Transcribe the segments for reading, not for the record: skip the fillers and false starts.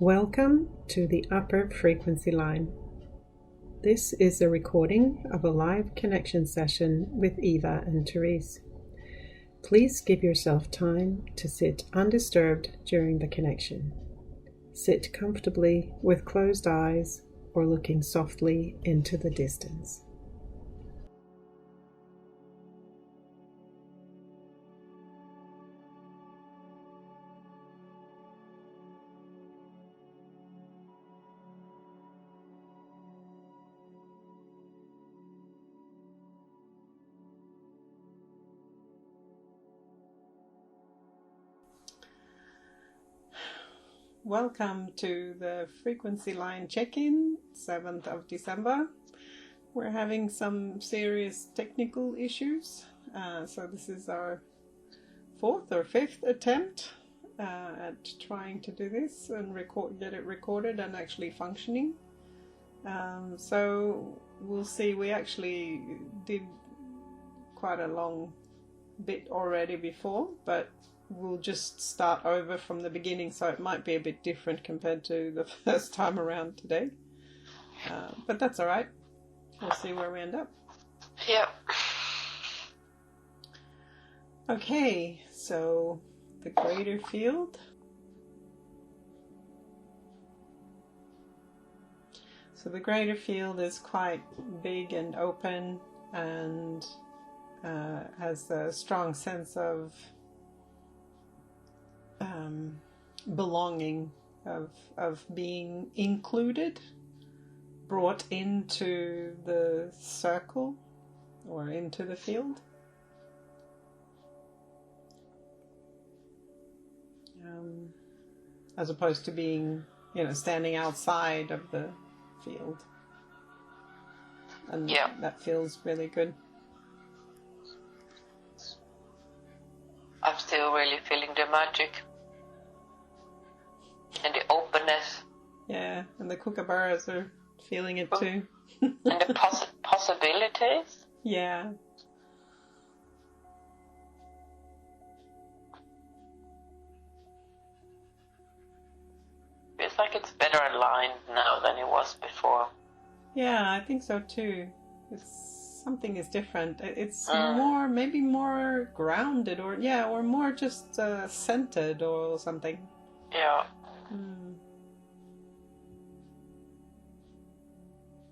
Welcome to the upper frequency line. This is a recording of a live connection session with Eva and Therese. Please give yourself time to sit undisturbed during the connection. Sit comfortably with closed eyes or looking softly into the distance. Welcome to the frequency line check-in, 7th of December. We're having some serious technical issues, so this is our 4th or 5th attempt at trying to do this and get it recorded and actually functioning. So we'll see. We actually did quite a long bit already before, but we'll just start over from the beginning, so it might be a bit different compared to the first time around today. But that's all right. We'll see where we end up. Yeah. Okay, so the greater field. So the greater field is quite big and open and has a strong sense of belonging, of being included, brought into the circle or into the field. As opposed to being, standing outside of the field. And yeah, that feels really good. I'm still really feeling the magic and the openness. Yeah, and the kookaburras are feeling it too. And the possibilities. Yeah. Feels like it's better aligned now than it was before. Yeah, I think so too. Something is different. It's maybe more grounded, or more just centered or something. Yeah.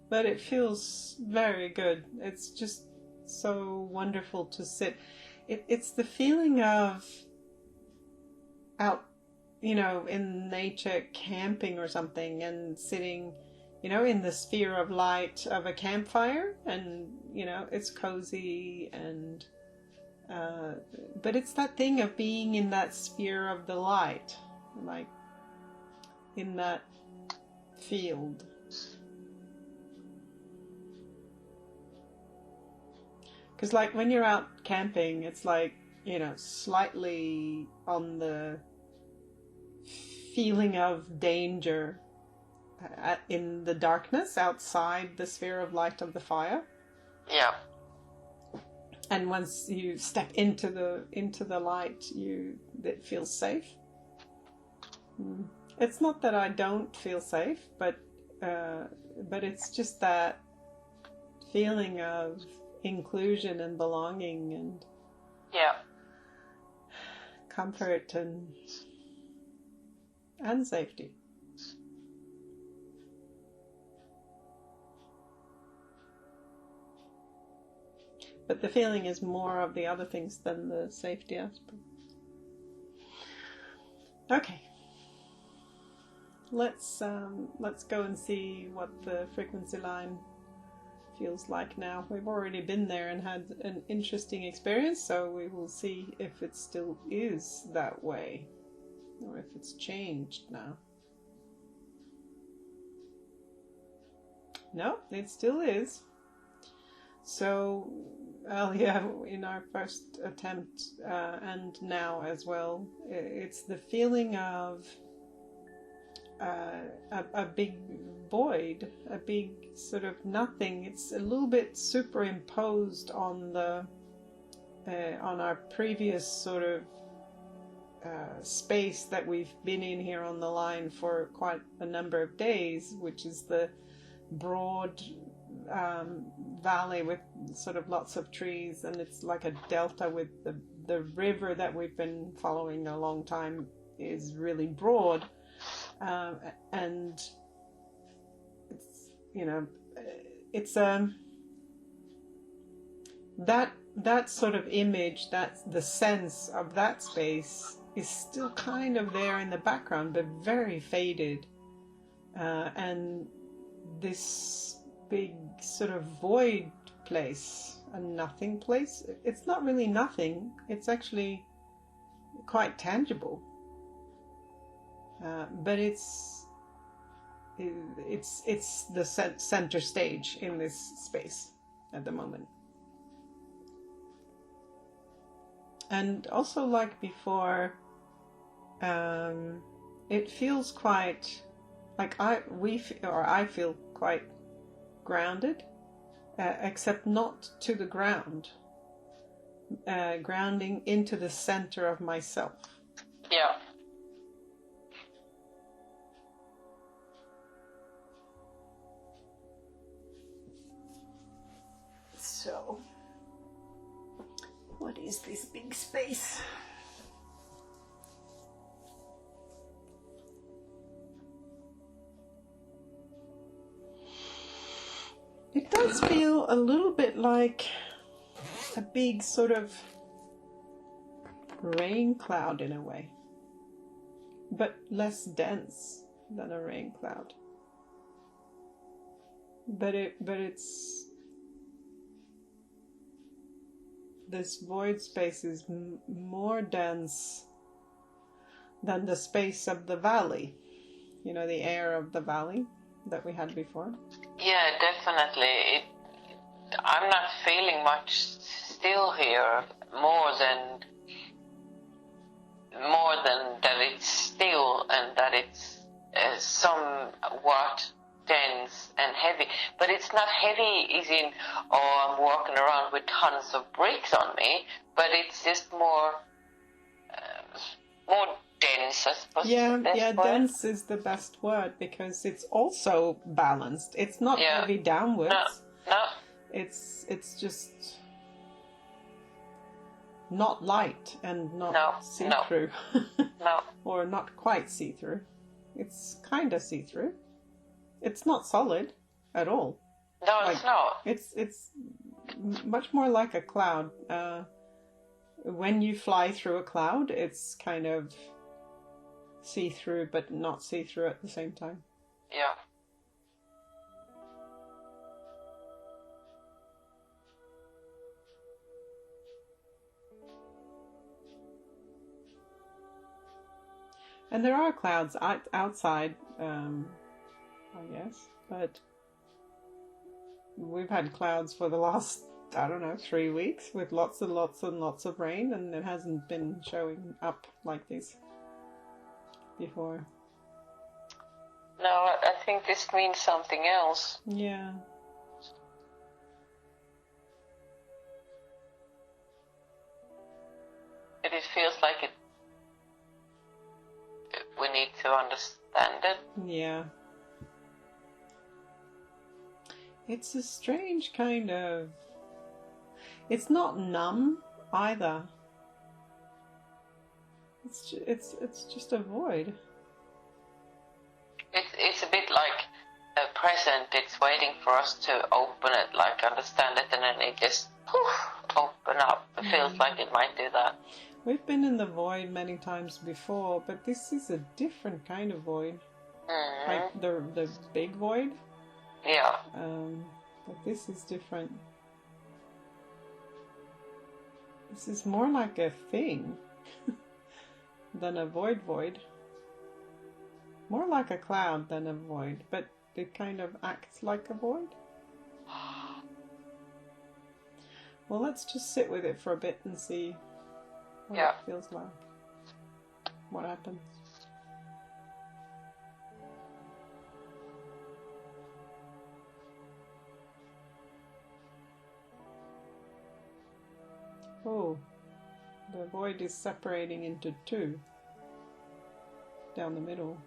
But it feels very good. It's just so wonderful to sit. It's the feeling of out, in nature, camping or something, and sitting, in the sphere of light of a campfire, and it's cozy, and but it's that thing of being in that sphere of the light, like in that field. Because like when you're out camping, it's like, slightly on the feeling of danger in the darkness outside the sphere of light of the fire. Yeah. And once you step into the light, it feels safe. It's not that I don't feel safe, but it's just that feeling of inclusion and belonging and comfort and safety. But the feeling is more of the other things than the safety aspect. Okay. Let's go and see what the frequency line feels like now. We've already been there and had an interesting experience, so we will see if it still is that way or if it's changed now. No, it still is. So, in our first attempt and now as well, it's the feeling of a big void, a big sort of nothing. It's a little bit superimposed on our previous sort of space that we've been in here on the line for quite a number of days, which is the broad valley with sort of lots of trees, and it's like a delta with the river that we've been following a long time is really broad, and it's, you know, it's that sort of image, that's the sense of that space is still kind of there in the background, but very faded, and this big sort of void place, a nothing place. It's not really nothing, it's actually quite tangible, but it's the center stage in this space at the moment. And also, like before, it feels quite like I feel quite grounded, except not to the ground, grounding into the center of myself. Yeah. So, what is this big space? It does feel a little bit like a big sort of rain cloud in a way, but less dense than a rain cloud. But it's this void space is more dense than the space of the valley, you know, the air of the valley that we had before. Yeah, definitely. I'm not feeling much still here, more than that it's still, and that it's somewhat dense and heavy. But it's not heavy as in, oh, I'm walking around with tons of bricks on me, but it's just more dense, I suppose. Yeah, dense is the best word, because it's also balanced. It's not heavy downwards. No. It's just not light and not see-through. No. Or not quite see-through. It's kind of see-through. It's not solid at all. No, it's not. It's much more like a cloud. When you fly through a cloud, it's kind of see-through, but not see-through at the same time. Yeah. And there are clouds outside, I guess, but we've had clouds for the last, 3 weeks with lots and lots and lots of rain, and it hasn't been showing up like this before. No, I think this means something else. Yeah. It feels like we need to understand it. Yeah. It's a strange kind of... It's not numb either. It's just a void. It's a bit like a present. It's waiting for us to open it, like understand it, and then it just open up. It feels like it might do that. We've been in the void many times before, but this is a different kind of void. Mm-hmm. Like the big void. Yeah. But this is different. This is more like a thing than a void. More like a cloud than a void, but it kind of acts like a void. Well, let's just sit with it for a bit and see what it feels like. What happens. Oh, the void is separating into two. down the middle.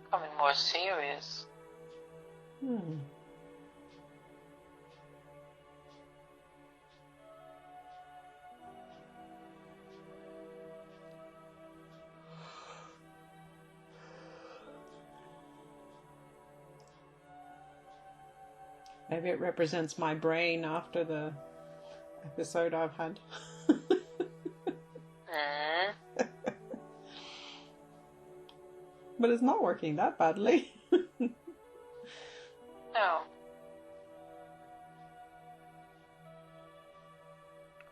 Becoming more serious. Maybe it represents my brain after the episode I've had. But it's not working that badly. No.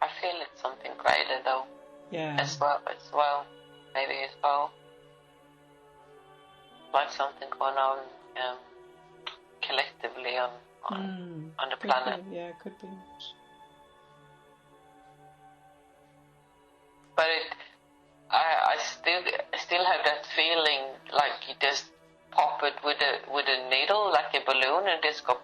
I feel it's something greater though. Yeah. As well. Maybe as well. Like something going on collectively on the planet. Be. Yeah, could be. But I still have that feeling like you just pop it with a needle, like a balloon, and just go.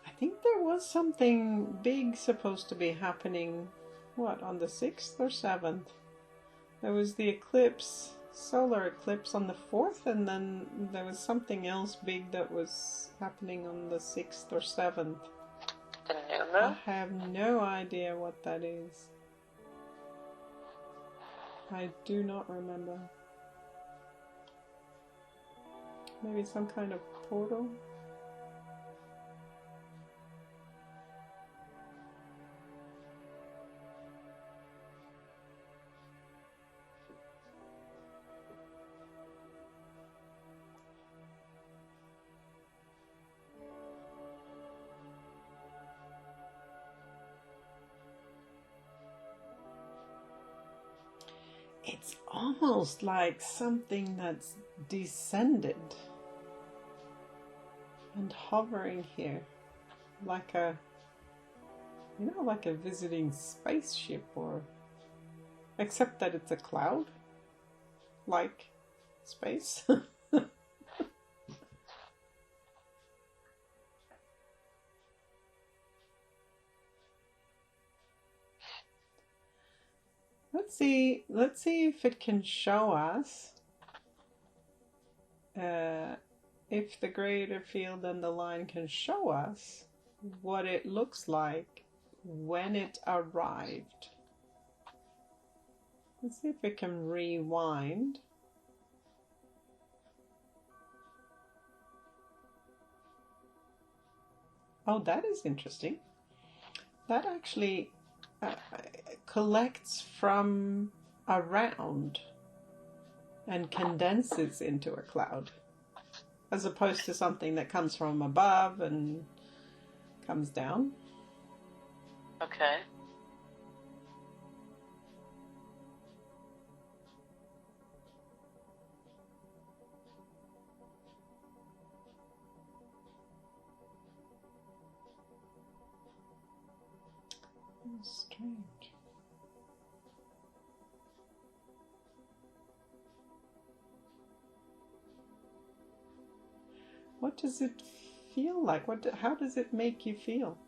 I think there was something big supposed to be happening. What, on the 6th or 7th? There was the eclipse, solar eclipse on the 4th, and then there was something else big that was happening on the 6th or 7th. The new moon? I have no idea what that is. I do not remember. Maybe some kind of portal? It's almost like something that's descended and hovering here, like a, like a visiting spaceship, or except that it's a cloud, like space. Let's see if it can show us if the greater field and the line can show us what it looks like when it arrived. Let's see if it can rewind. Oh, that is interesting. That actually collects from around and condenses into a cloud, as opposed to something that comes from above and comes down. Okay. Strange. What does it feel like? How does it make you feel?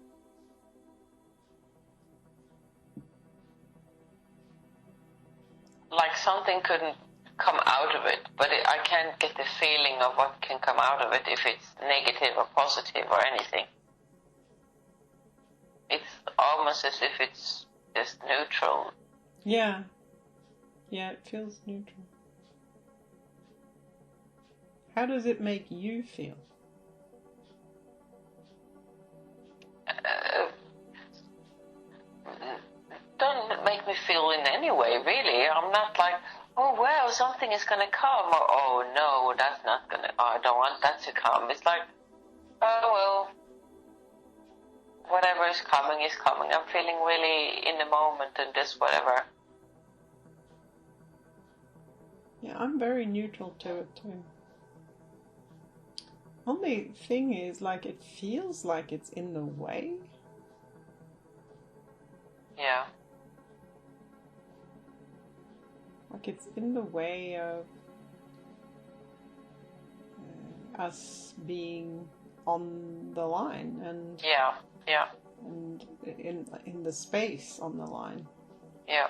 Like something couldn't come out of it, but I can't get the feeling of what can come out of it, if it's negative or positive or anything. It's almost as if it's just neutral. Yeah. Yeah, it feels neutral. How does it make you feel? Don't make me feel in any way, really. I'm not like, oh, well, something is going to come, or, oh, no, that's not going to, I don't want that to come. It's like, oh, well, whatever is coming is coming. I'm feeling really in the moment and just whatever. Yeah, I'm very neutral to it too. Only thing is, like, it feels like it's in the way. Yeah. Like it's in the way of us being on the line and yeah, and in the space on the line. yeah,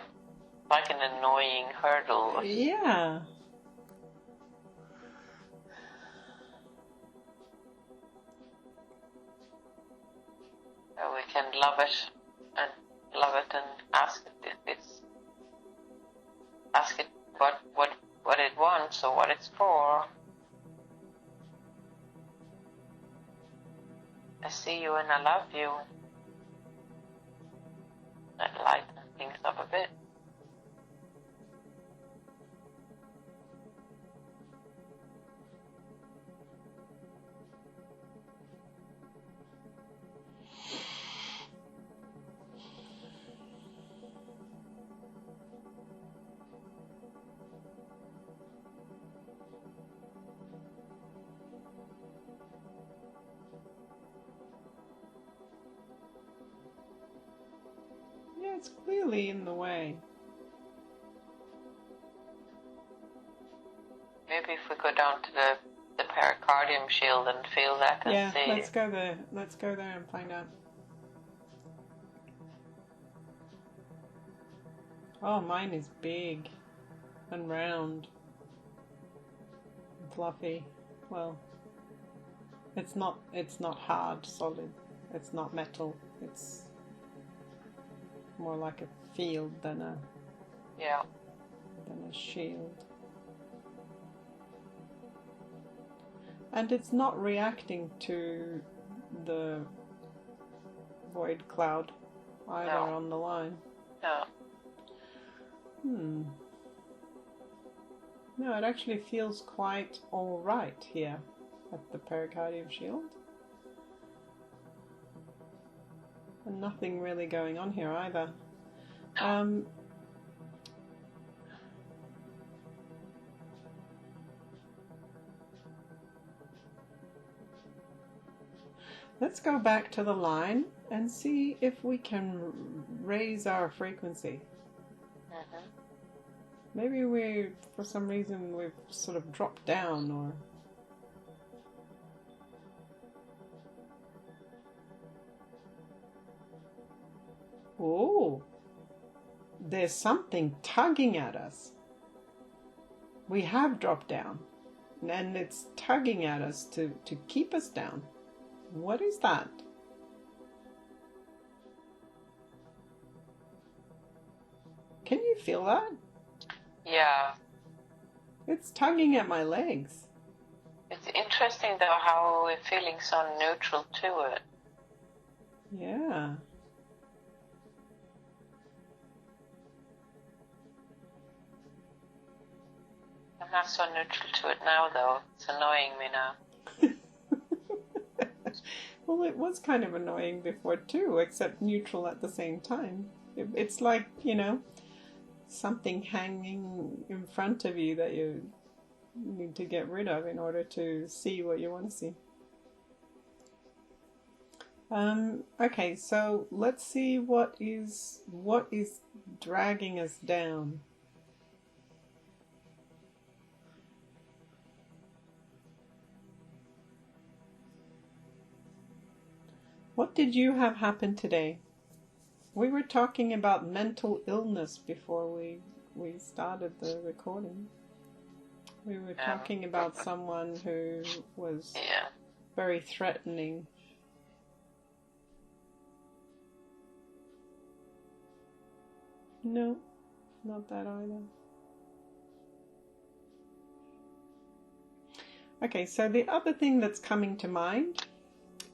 like an annoying hurdle. Yeah. We can love it and ask it what it wants or what it's for. I see you and I love you. That lighten things up a bit. Yeah, it's clearly in the way. Maybe if we go down to the pericardium shield and feel that and see. Yeah, let's go there. Let's go there and find out. Oh, mine is big and round and fluffy. Well, it's not hard, solid. It's not metal. It's more like a field than a shield. And it's not reacting to the void cloud either on the line. No. No, it actually feels quite all right here at the pericardium shield. And nothing really going on here either. Let's go back to the line and see if we can raise our frequency. Mm-hmm. Maybe for some reason, we've sort of dropped down or... Oh, there's something tugging at us. We have dropped down, and it's tugging at us to keep us down. What is that? Can you feel that? Yeah. It's tugging at my legs. It's interesting though how we're feeling so neutral to it. Yeah. I'm not so neutral to it now though. It's annoying me now. Well, it was kind of annoying before too, except neutral at the same time. It's like, something hanging in front of you that you need to get rid of in order to see what you want to see. Okay, so let's see what is dragging us down. What did you have happen today? We were talking about mental illness before we started the recording. We were talking about someone who was very threatening. No, not that either. Okay, so the other thing that's coming to mind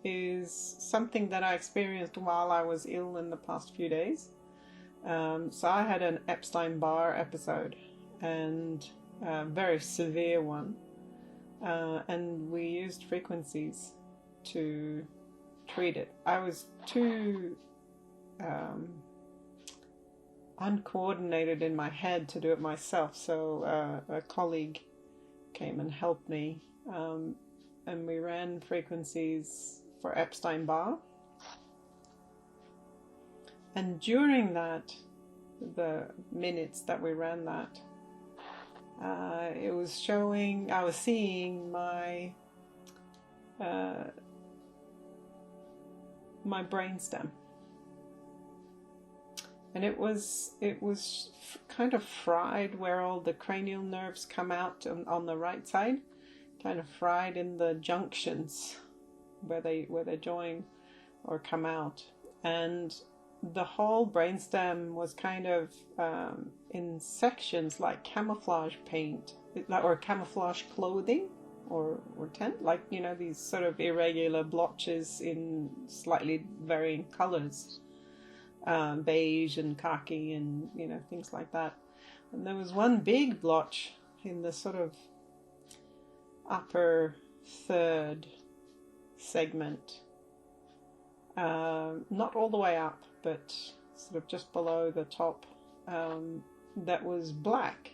is something that I experienced while I was ill in the past few days. So I had an Epstein-Barr episode, and a very severe one, and we used frequencies to treat it. I was too uncoordinated in my head to do it myself, so a colleague came and helped me, and we ran frequencies for Epstein-Barr. And during that, the minutes that we ran that, it was showing, I was seeing my my brainstem. And it was kind of fried where all the cranial nerves come out on the right side, kind of fried in the junctions where they join or come out. And the whole brainstem was kind of in sections like camouflage paint or camouflage clothing or tent, like, you know, these sort of irregular blotches in slightly varying colors, beige and khaki and, you know, things like that. And there was one big blotch in the sort of upper third segment, not all the way up, but sort of just below the top, that was black.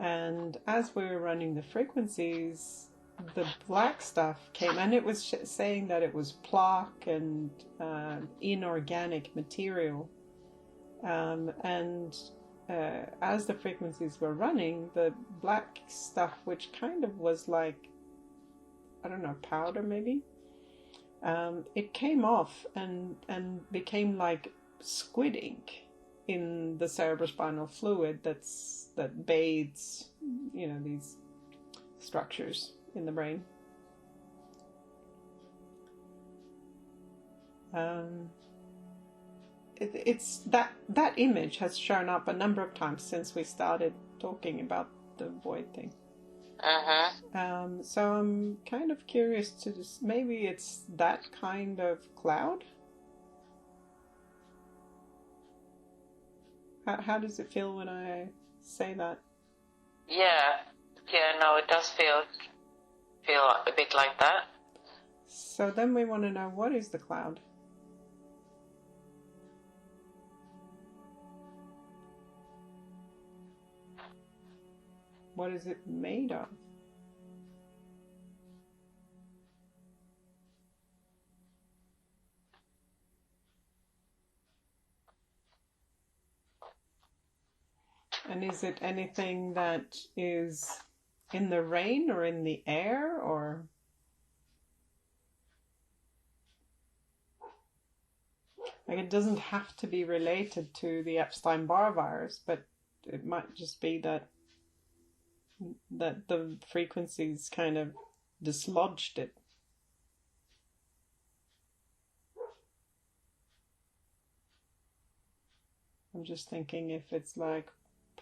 And as we were running the frequencies, the black stuff came, and it was saying that it was plaque and inorganic material. As the frequencies were running, the black stuff, which kind of was like, I don't know, powder maybe, it came off and became like squid ink in the cerebrospinal fluid that bathes, you know, these structures in the brain. It's that image has shown up a number of times since we started talking about the void thing. So I'm kind of curious to just, maybe it's that kind of cloud. How does it feel when I say that? Yeah, no, it does feel a bit like that. So then we want to know, what is the cloud? What is it made of? And is it anything that is in the rain or in the air, or? Like, it doesn't have to be related to the Epstein-Barr virus, but it might just be that the frequencies kind of dislodged it. I'm just thinking if it's like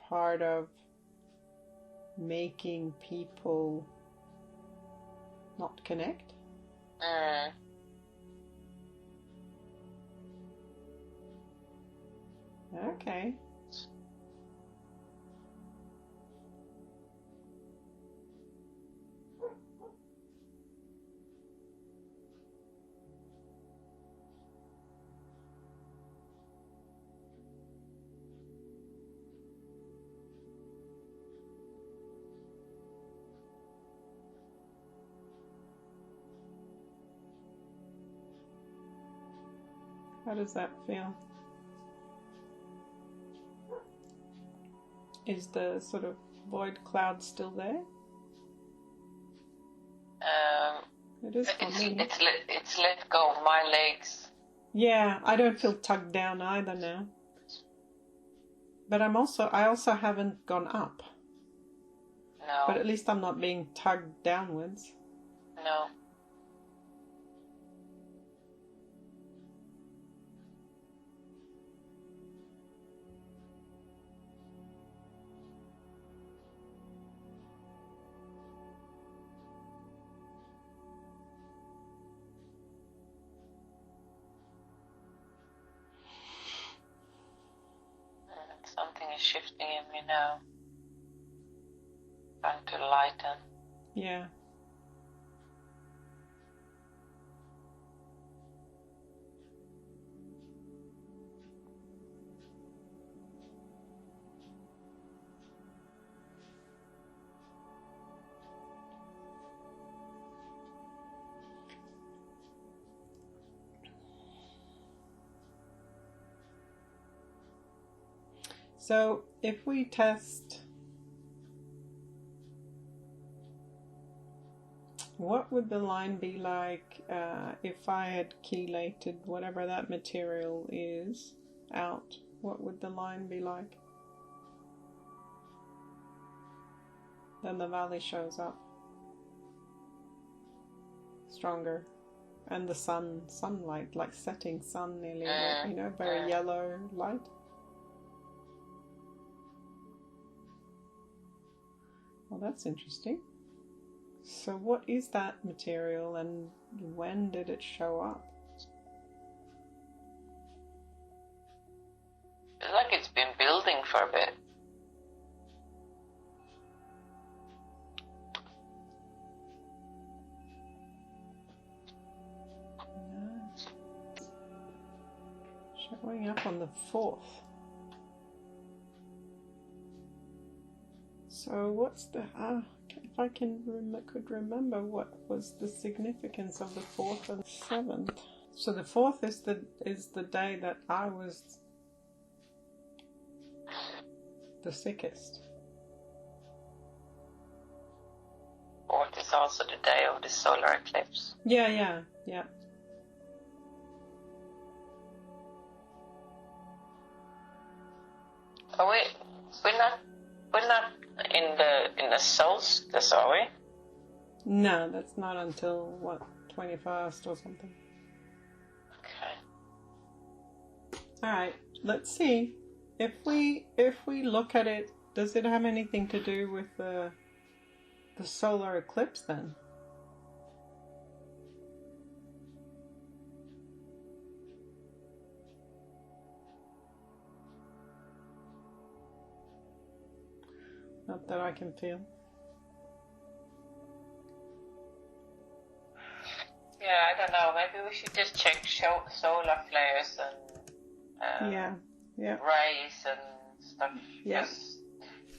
part of making people not connect. Okay. How does that feel? Is the sort of void cloud still there? It is for me. It's let go of my legs. Yeah, I don't feel tugged down either now. But I also haven't gone up. No. But at least I'm not being tugged downwards. No. Something is shifting in me now. Trying to lighten. Yeah. So if we test What would the line be like if I had chelated whatever that material is out? What would the line be like? Then the valley shows up. Stronger. And the sunlight, like setting sun nearly, very yellow light. Well, that's interesting. So what is that material and when did it show up? It's like it's been building for a bit. Showing up on the 4th. So what's the if I could remember what was the significance of the 4th and 7th. So the 4th is the day that I was the sickest. 4th is also the day of the solar eclipse. Yeah. Are we're not in the solstice, are we? No, that's not until what, 21st or something. Okay. All right, let's see if we look at it. Does it have anything to do with the solar eclipse then? Not that I can feel. Yeah, I don't know. Maybe we should just check solar flares and rays and stuff. Yeah.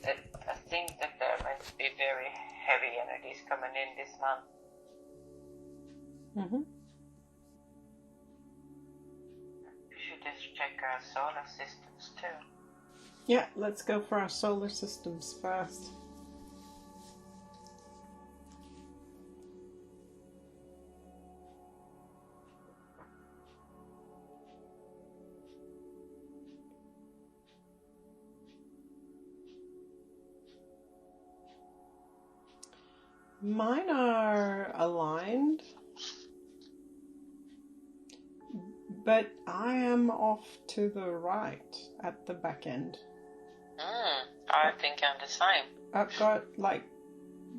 I think that there might be very heavy energies coming in this month. Mhm. We should just check our solar systems too. Yeah, let's go for our solar systems first. Mine are aligned, but I am off to the right at the back end. I think I'm the same. I've got,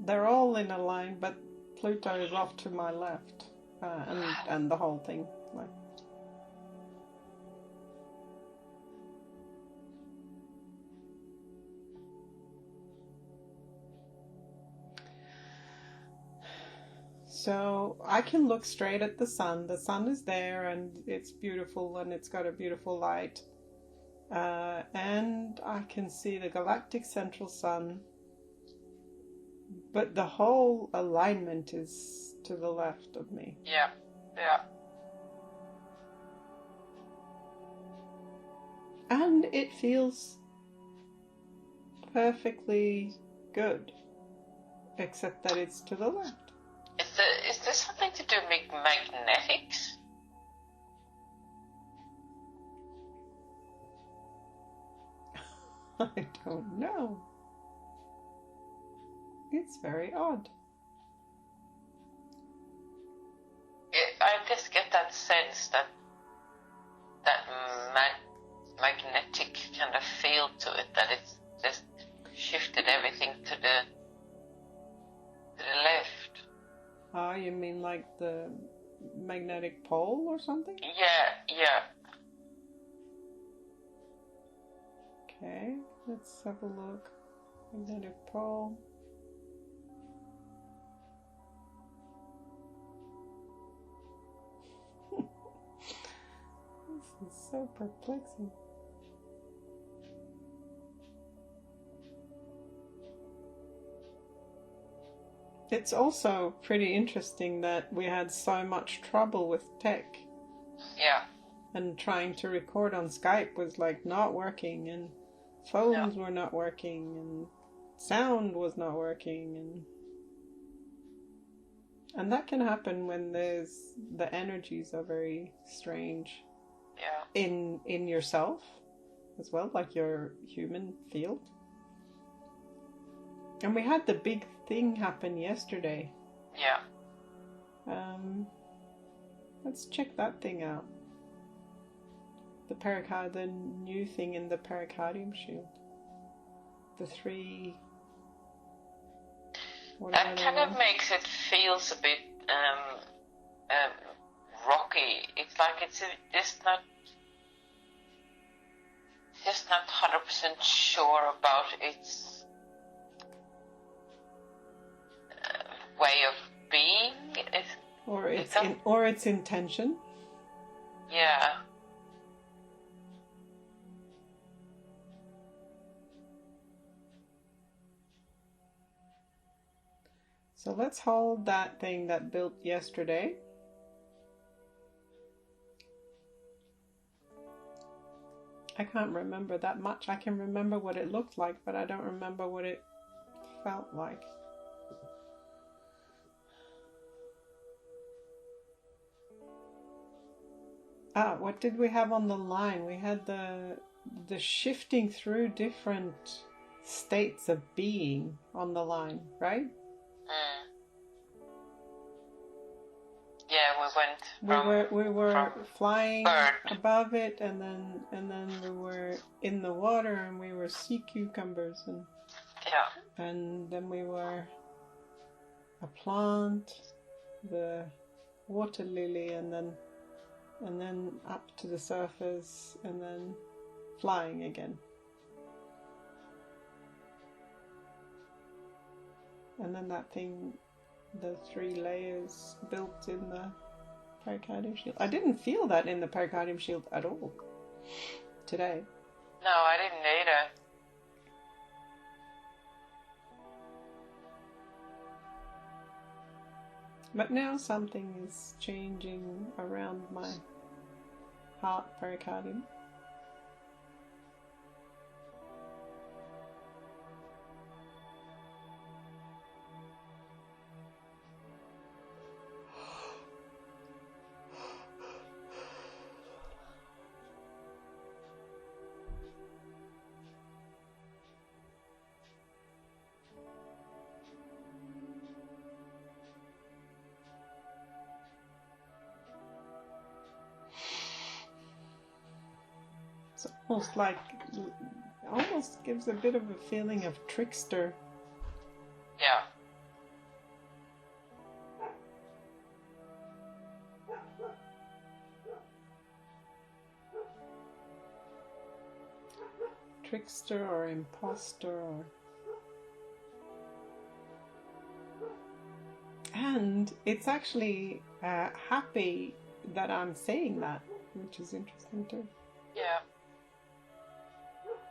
they're all in a line, but Pluto is off to my left, and the whole thing, So I can look straight at the sun. The sun is there, and it's beautiful, and it's got a beautiful light. And I can see the galactic central sun, but the whole alignment is to the left of me. Yeah. And it feels perfectly good, except that it's to the left. Is there something to do with magnetics? I don't know. It's very odd. I just get that sense that magnetic kind of feel to it, that it's just shifted everything to the left. Ah, you mean like the magnetic pole or something? Yeah. Okay, let's have a look. Magnetic pole. This is so perplexing. It's also pretty interesting that we had so much trouble with tech. Yeah. And trying to record on Skype was not working, and phones were not working, and sound was not working, and And that can happen when the energies are very strange. Yeah. In yourself as well, like your human field. And we had the big thing happen yesterday. Yeah. Let's check that thing out. The new thing in the pericardium shield. The three. That kind of makes it feels a bit rocky. It's like it's just not 100% sure about its way of being. Or its intention. Yeah. So let's hold that thing that built yesterday. I can't remember that much. I can remember what it looked like, but I don't remember what it felt like. What did we have on the line? We had the shifting through different states of being on the line, right? Yeah, we were flying bird. above it, and then we were in the water, and we were sea cucumbers, and yeah, and then we were a plant, the water lily, and then up to the surface, and then flying again. And then that thing, the 3 layers built in the pericardium shield. I didn't feel that in the pericardium shield at all today. No, I didn't either. But now something is changing around my heart pericardium. It's almost gives a bit of a feeling of trickster. Yeah. Trickster or imposter or... And it's actually happy that I'm saying that, which is interesting too. Yeah.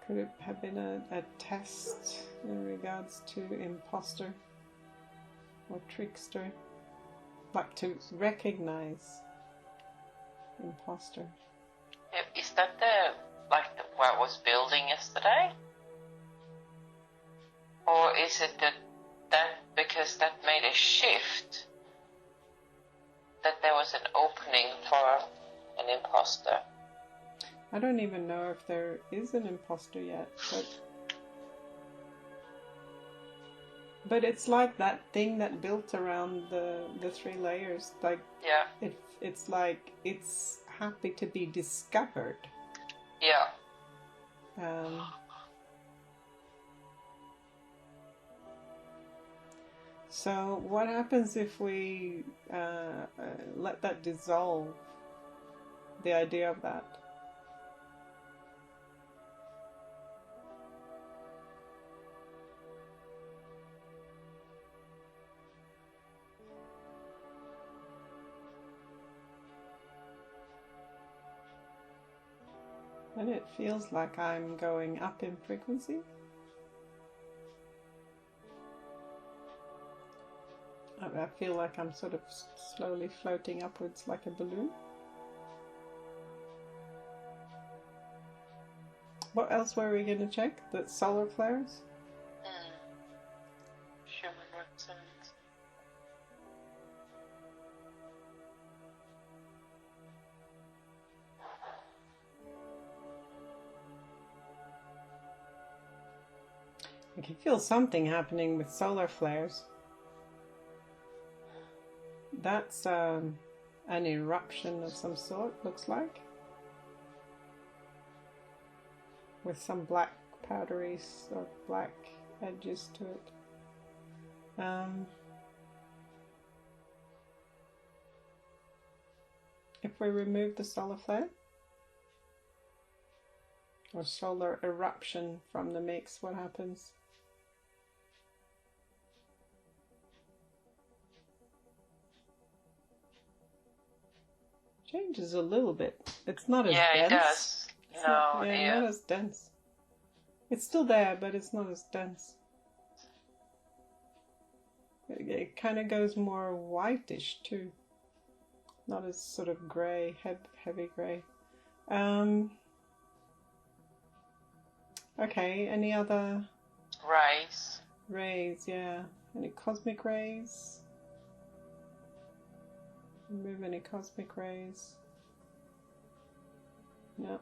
Could it have been a test in regards to imposter or trickster? Like to recognize imposter. Is that where I was building yesterday? Or is it that because that made a shift, that there was an opening for an imposter? I don't even know if there is an imposter yet, but it's like that thing that built around the 3 layers. Like, yeah, it's like it's happy to be discovered. Yeah. So what happens if we let that dissolve? The idea of that. And it feels like I'm going up in frequency. I feel like I'm sort of slowly floating upwards like a balloon. What else were we going to check? The solar flares? I can feel something happening with solar flares. That's an eruption of some sort, looks like. With some black powdery or black edges to it. If we remove the solar flare or solar eruption from the mix, what happens? Changes a little bit. It's not as dense. Yeah, it does. Not as dense. It's still there, but it's not as dense. It kind of goes more whitish too. Not as sort of grey, heavy grey. Okay, any other rays? Rays, yeah. Any cosmic rays? Remove any cosmic rays? No.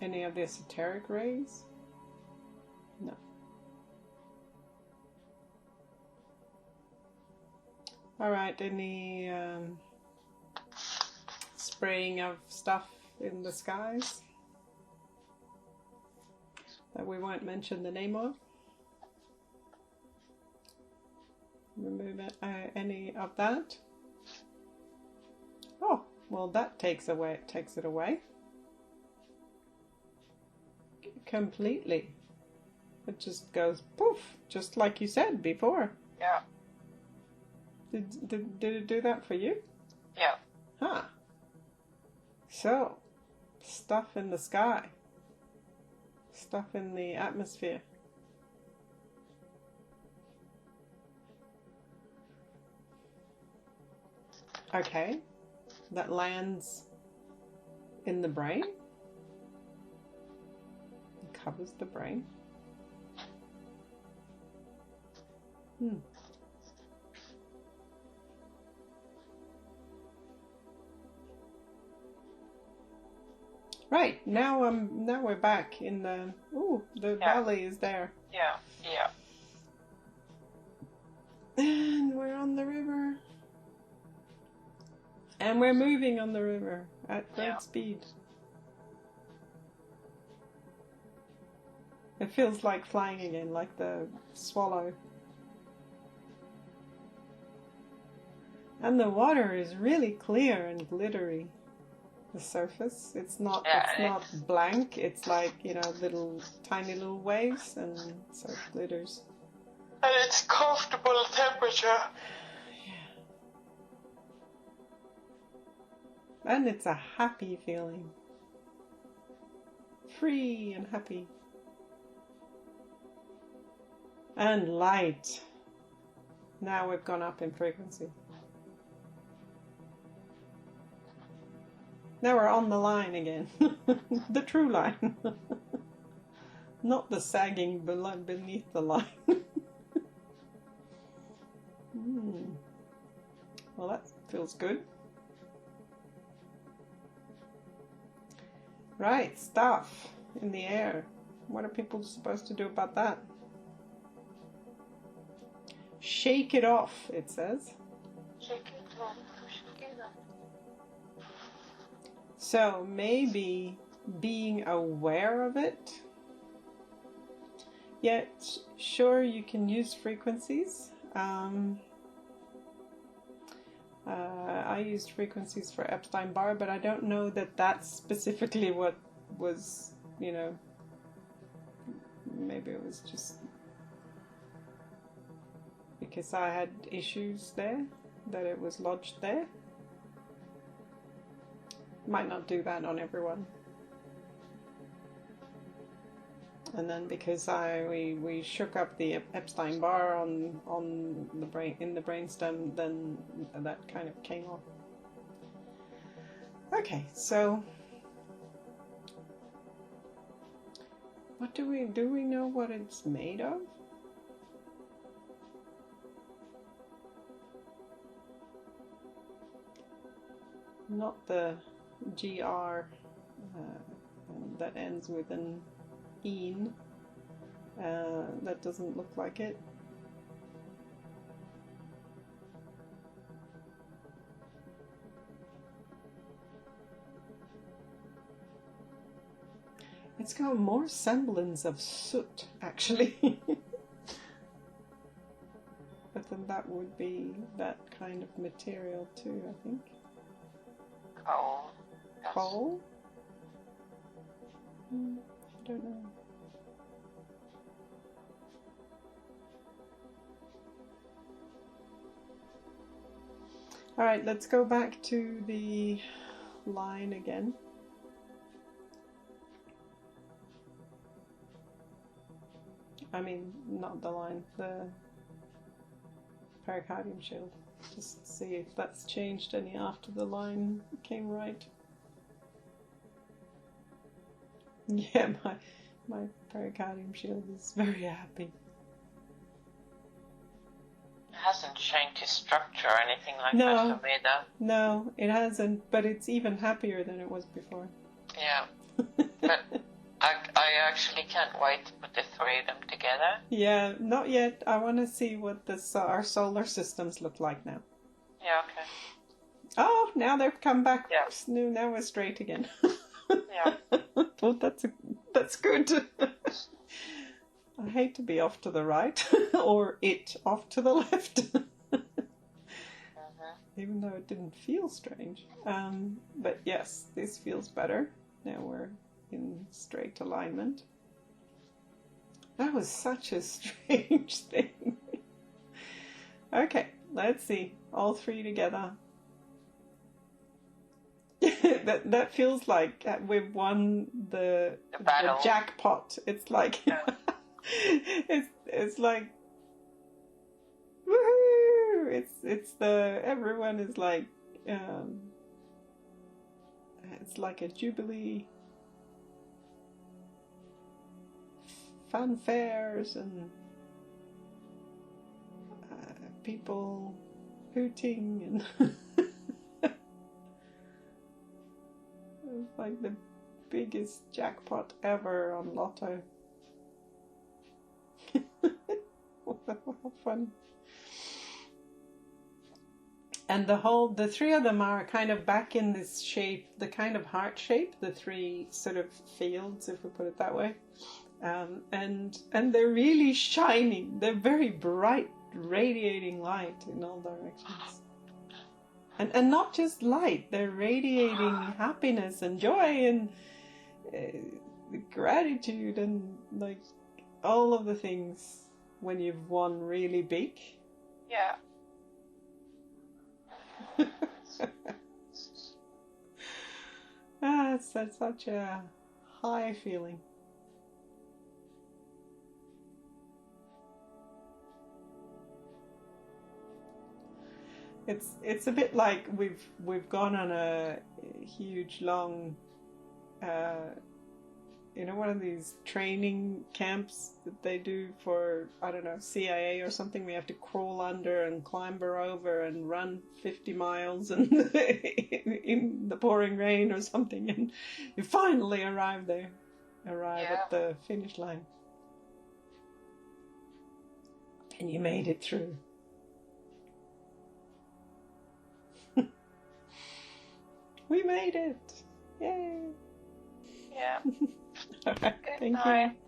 Any of the esoteric rays? No. Alright, any spraying of stuff in the skies that we won't mention the name of? Remove any of that? Oh, well that takes it away. Completely. It just goes poof, just like you said before. Yeah. Did it do that for you? Yeah. Huh. So, stuff in the sky. Stuff in the atmosphere. Okay. That lands in the brain. It covers the brain. Right, now we're back in the valley is there. Yeah, yeah. And we're on the river. And we're moving on the river at great speed. It feels like flying again, like the swallow. And the water is really clear and glittery. The surface, it's not blank. It's like, tiny little waves, and so it glitters. And it's comfortable temperature. Yeah. And it's a happy feeling. Free and happy. And light. Now we've gone up in frequency. Now we're on the line again. The true line. Not the sagging beneath the line. Well, that feels good. Right, stuff in the air. What are people supposed to do about that? Shake it off, it says. Shake it off. Shake it off. So maybe being aware of it. Yeah, sure, you can use frequencies. I used frequencies for Epstein-Barr, but I don't know that that's specifically what was, maybe it was just because I had issues there, that it was lodged there. Might not do that on everyone. And then because we shook up the Epstein-Barr on the brain, in the brainstem, then that kind of came off. Okay, so what do we know what it's made of? Not the GR that ends with an een. That doesn't look like it. It's got more semblance of soot, actually. But then that would be that kind of material too, I think. Coal. Yes. Coal? I don't know. Alright, let's go back to the line again. I mean, not the line, the pericardium shield. Just see if that's changed any after the line came right. Yeah, my pericardium shield is very happy. It hasn't changed its structure or anything like No. that for me, though. No, it hasn't, but it's even happier than it was before. Yeah. But I actually can't wait to put the three of them together. Yeah, not yet. I want to see what our solar systems look like now. Yeah, okay. Oh, now they've come back. Yeah. Now we're straight again. Yeah. Well, that's good. I hate to be off to the right or it off to the left. Even though it didn't feel strange. But yes, this feels better. Now we're in straight alignment. That was such a strange thing. Okay, let's see. All three together. that feels like we've won the jackpot. It's like it's like woohoo! It's the everyone is like it's like a jubilee. Fanfares and people hooting and it's like the biggest jackpot ever on Lotto. How fun. And the three of them are kind of back in this shape, the kind of heart shape, the three sort of fields, if we put it that way. And they're really shining. They're very bright, radiating light in all directions. And not just light, they're radiating happiness and joy and gratitude and like all of the things when you've won really big. Yeah. It's such a high feeling. It's a bit like we've gone on a huge long one of these training camps that they do for, I don't know, CIA or something. We have to crawl under and clamber over and run 50 miles and in the pouring rain or something, and you finally arrive at the finish line. And you made it through. We made it! Yay! Yeah. All right, Good thank night. you.